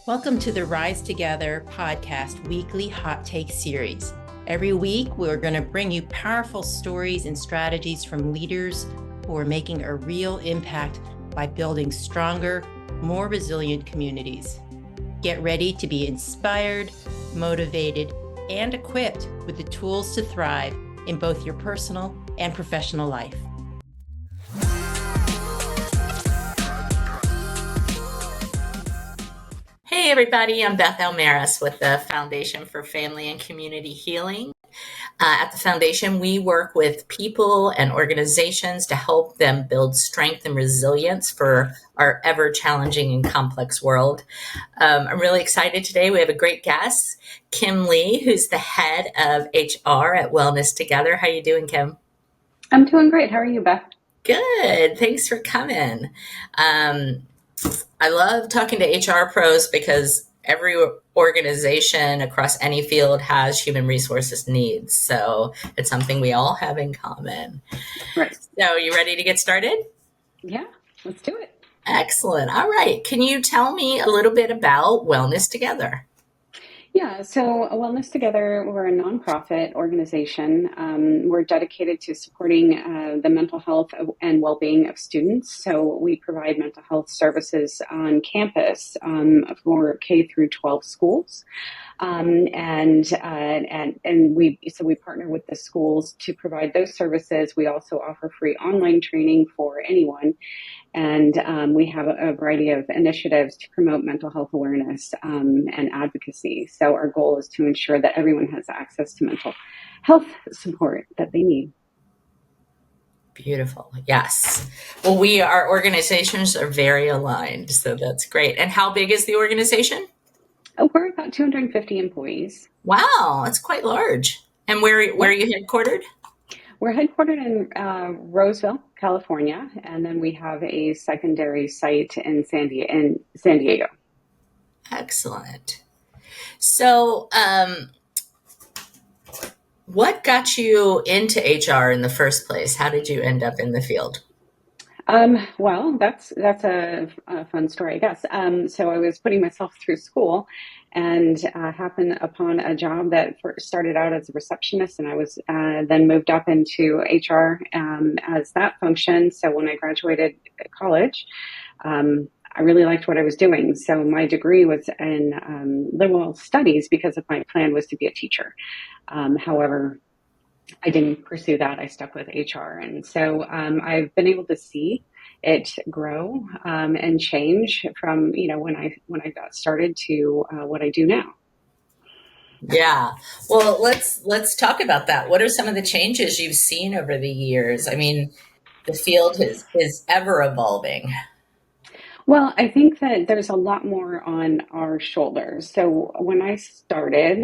Welcome to the Rise Together podcast weekly hot take series. Every week, we're going to bring you powerful stories and strategies from leaders who are making a real impact by building stronger, more resilient communities. Get ready to be inspired, motivated, and equipped with the tools to thrive in both your personal and professional life. Hey everybody, I'm Beth Elmaris with the Foundation for Family and Community Healing. At the Foundation, we work with people and organizations to help them build strength and resilience for our ever-challenging and complex world. I'm really excited today. We have a great guest, Kimberly, who's the head of HR at Wellness Together. How are you doing, Kim? I'm doing great. How are you, Beth? Good. Thanks for coming. I love talking to HR pros because every organization across any field has human resources needs. So it's something we all have in common. Right. So you ready to get started? Yeah, let's do it. Excellent. All right. Can you tell me a little bit about Wellness Together? Yeah, so Wellness Together, we're a nonprofit organization. We're dedicated to supporting the mental health and well-being of students. So we provide mental health services on campus for K through 12 schools. And we partner with the schools to provide those services. We also offer free online training for anyone. And we have a variety of initiatives to promote mental health awareness and advocacy. So our goal is to ensure that everyone has access to mental health support that they need. Beautiful. Yes. Well, our organizations are very aligned, so that's great. And how big is the organization? Oh, we're about 250 employees. Wow, that's quite large. And where are you headquartered? We're headquartered in Roseville, California, and then we have a secondary site in San Diego. Excellent. So, what got you into HR in the first place? How did you end up in the field? Well, that's a fun story, I guess. So I was putting myself through school and happened upon a job that started out as a receptionist, and I was then moved up into HR as that function. So when I graduated college, I really liked what I was doing. So my degree was in liberal studies because my plan was to be a teacher. However, I didn't pursue that. I stuck with HR. And so I've been able to see it grow and change from, when I got started to what I do now. Yeah. Well, let's talk about that. What are some of the changes you've seen over the years? I mean, the field is ever evolving. Well, I think that there's a lot more on our shoulders. So when I started,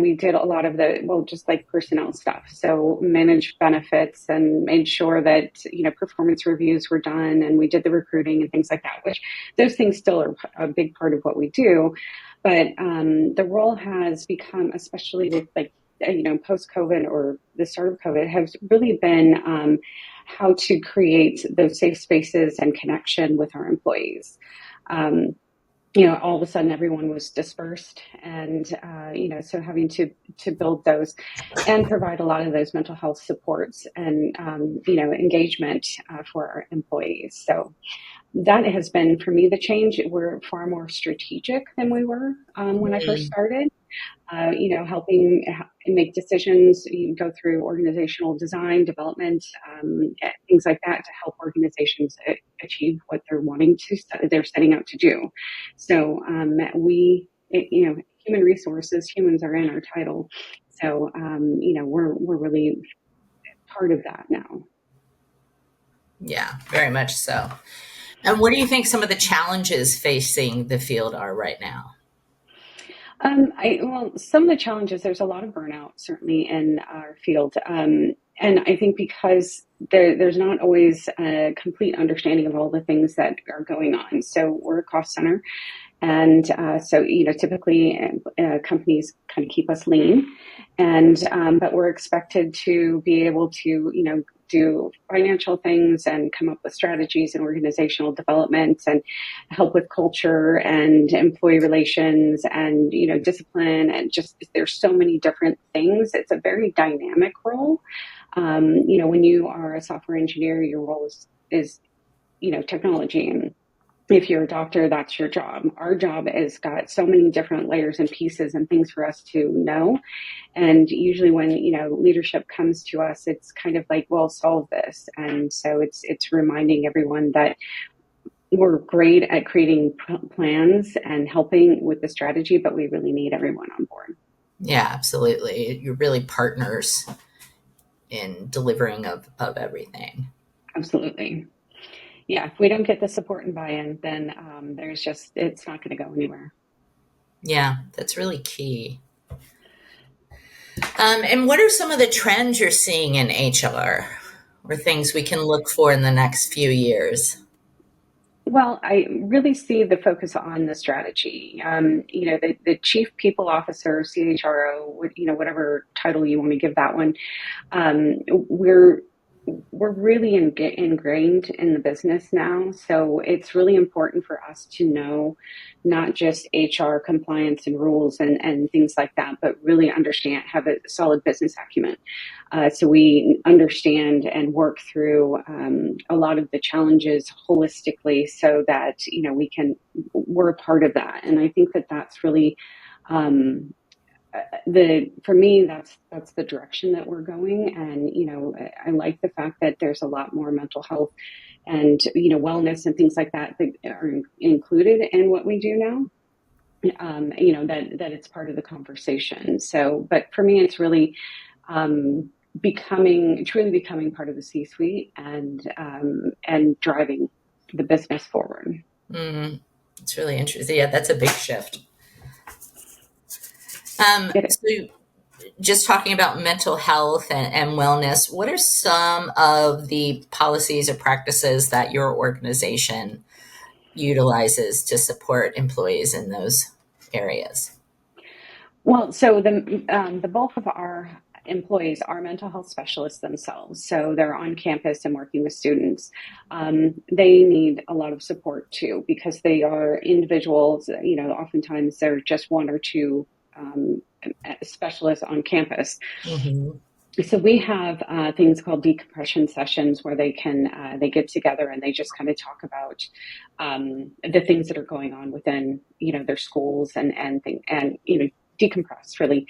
we did a lot of just like personnel stuff. So managed benefits and made sure that, performance reviews were done, and we did the recruiting and things like that, which those things still are a big part of what we do. But the role has become, especially with post-COVID or the start of COVID, has really been how to create those safe spaces and connection with our employees. All of a sudden everyone was dispersed, and so having to build those and provide a lot of those mental health supports and engagement for our employees. So that has been, for me, the change. We're far more strategic than we were when I first started. Helping make decisions, go through organizational design, development, things like that to help organizations achieve what they're setting out to do. So human resources, humans are in our title. So, we're really part of that now. Yeah, very much so. And what do you think some of the challenges facing the field are right now? Some of the challenges, there's a lot of burnout certainly in our field. And I think because there's not always a complete understanding of all the things that are going on. So we're a cost center, And so, typically companies kind of keep us lean, and but we're expected to be able to, do financial things and come up with strategies and organizational development and help with culture and employee relations and, discipline, and just there's so many different things. It's a very dynamic role. When you are a software engineer, your role is technology, and if you're a doctor, that's your job. Our job has got so many different layers and pieces and things for us to know. And usually when, leadership comes to us, it's kind of like, well, solve this. And so it's reminding everyone that we're great at creating plans and helping with the strategy, but we really need everyone on board. Yeah, absolutely. You're really partners in delivering of everything. Absolutely. Yeah, if we don't get the support and buy-in, then it's not going to go anywhere. Yeah, that's really key. And what are some of the trends you're seeing in HR or things we can look for in the next few years? Well, I really see the focus on the strategy. The chief people officer, CHRO, whatever title you want to give that one, we're really ingrained in the business now. So it's really important for us to know not just HR compliance and rules and things like that, but really have a solid business acumen. So we understand and work through a lot of the challenges holistically so that, we're a part of that. And I think that that's really, for me, that's the direction that we're going. And, I like the fact that there's a lot more mental health and, wellness and things like that are included in what we do now. That it's part of the conversation. So, but for me, it's really, truly becoming part of the C-suite and driving the business forward. It's really interesting. Yeah, that's a big shift. So just talking about mental health and wellness, what are some of the policies or practices that your organization utilizes to support employees in those areas? Well, so the bulk of our employees are mental health specialists themselves. So they're on campus and working with students. They need a lot of support too, because they are individuals, oftentimes they're just one or two specialists on campus. Mm-hmm. So we have things called decompression sessions where they get together and they just kind of talk about the things that are going on within their schools and decompress really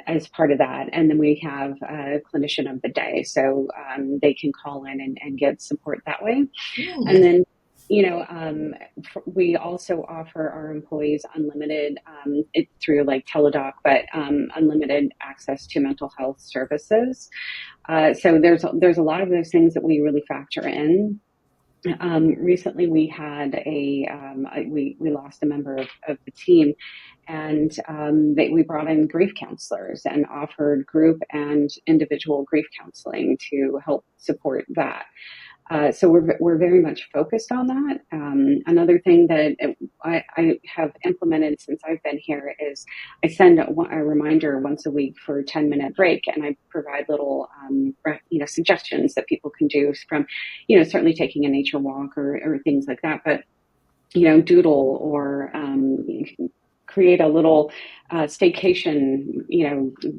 as part of that. And then we have a clinician of the day, so they can call in and get support that way. And then we also offer our employees unlimited, through like Teledoc, but unlimited access to mental health services. So there's a lot of those things that we really factor in. Recently, we had we lost a member of the team, and we brought in grief counselors and offered group and individual grief counseling to help support that. So we're very much focused on that. Another thing that I have implemented since I've been here is I send a reminder once a week for a 10-minute break, and I provide little suggestions that people can do from certainly taking a nature walk or things like that, but doodle or create a little staycation,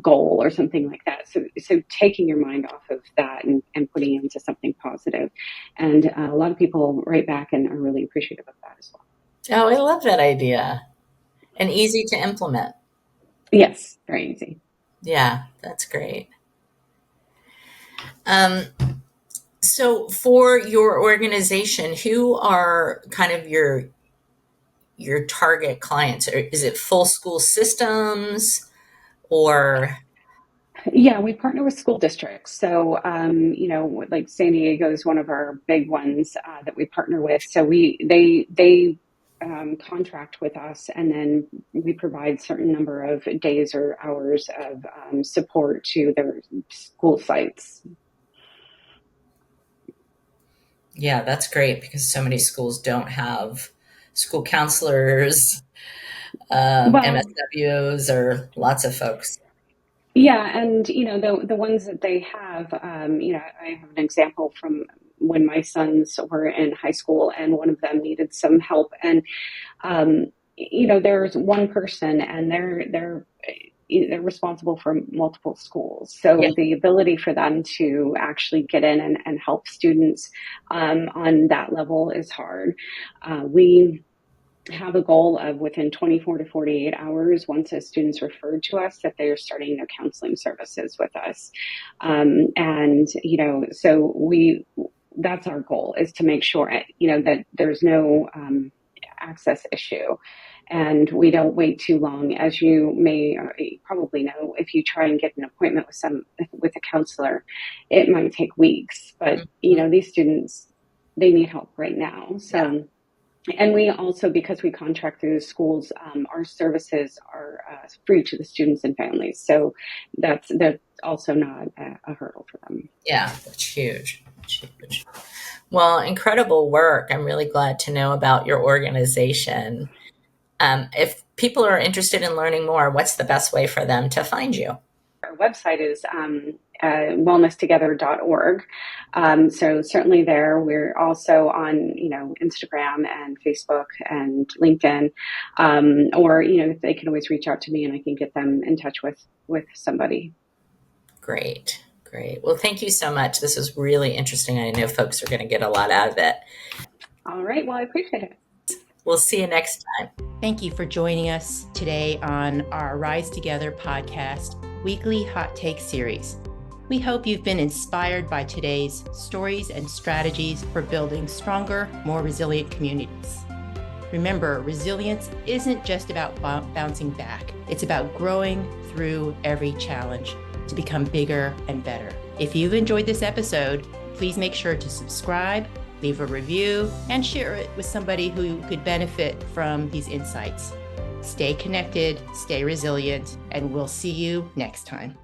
goal or something like that. So taking your mind off of that and putting it into something positive. And a lot of people write back and are really appreciative of that as well. Oh, I love that idea. And easy to implement. Yes, very easy. Yeah, that's great. So for your organization, who are kind of your target clients? Or is it full school systems or? Yeah, we partner with school districts. So, like San Diego is one of our big ones that we partner with. So they contract with us, and then we provide certain number of days or hours of support to their school sites. Yeah, that's great because so many schools don't have school counselors, Well, MSWs, or lots of folks. yeah, and the ones that they have, I have an example from when my sons were in high school, and one of them needed some help, and um, there's one person, and they're responsible for multiple schools. Yeah. So the ability for them to actually get in and help students on that level is hard. We have a goal of within 24 to 48 hours, once a student's referred to us, that they are starting their counseling services with us. So that's our goal, is to make sure, that there's no access issue. And we don't wait too long. As you may probably know, if you try and get an appointment with a counselor, it might take weeks. But, Mhm. these students, they need help right now. Yeah. So, and we also, because we contract through the schools, our services are free to the students and families. So that's also not a hurdle for them. Yeah, that's huge. That's huge. Well, incredible work. I'm really glad to know about your organization. If people are interested in learning more, what's the best way for them to find you? Our website is wellnesstogether.org. So certainly there. We're also on, Instagram and Facebook and LinkedIn. Or, they can always reach out to me and I can get them in touch with somebody. Great. Great. Well, thank you so much. This was really interesting. I know folks are going to get a lot out of it. All right. Well, I appreciate it. We'll see you next time. Thank you for joining us today on our Rise Together podcast weekly hot take series. We hope you've been inspired by today's stories and strategies for building stronger, more resilient communities. Remember, resilience isn't just about bouncing back. It's about growing through every challenge to become bigger and better. If you've enjoyed this episode, please make sure to subscribe, leave a review, and share it with somebody who could benefit from these insights. Stay connected, stay resilient, and we'll see you next time.